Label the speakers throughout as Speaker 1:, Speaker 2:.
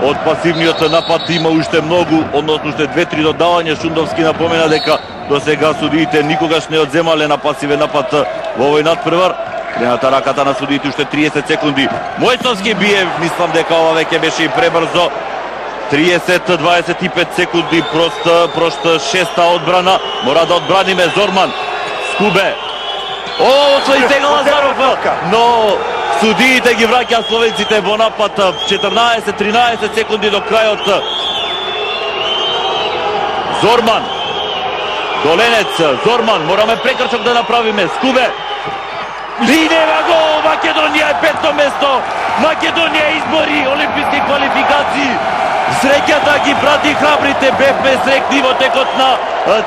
Speaker 1: Од пасивниот напад има уште многу, односно уште 2-3 додавања. Шундовски напомена дека до сега судиите никогаш не одземале на пасивен напад во овој надпревар. Крената раката на судиите, уште 30 секунди. Мојсовски бие, мислам дека ова веќе беше и пребрзо. 30-25 секунди, прошта шеста одбрана. Мора да одбраниме Зорман. Скубе. Освои сега Лазаров, но судиите ги враќаат словенците во напад. 14-13 секунди до крајот. Зорман. Доленец, Зорман, мораме прекрчок да направиме. Скубе. И нема гол, Македонија е петто место. Македонија избори олимписки квалификации. Среќата ги прати храбрите, бевме среќни во текот на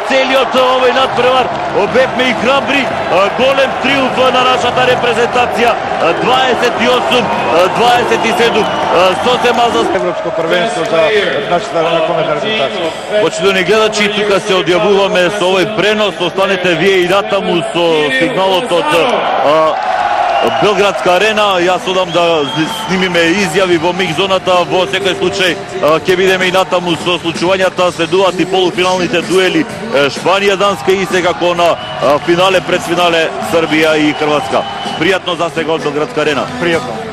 Speaker 1: целиот овој надпревар. Бевме и храбри, голем триумф на нашата репрезентација. 28-27, сосема за
Speaker 2: Европско првенство за нашата ракометна репрезентација.
Speaker 1: Почитувани гледачи, тука се одјавуваме со овој пренос, останете вие и натаму со сигналот од Белградска арена. Јас одам да снимиме изјави во миг зоната. Во секој случај ќе бидеме и натаму со случувањата. Следуваат и полуфиналните дуели Шпанија, Данска и секако на финале, предфинале Србија и Хрватска. Пријатно за сега од Белградска арена.
Speaker 2: Пријатно.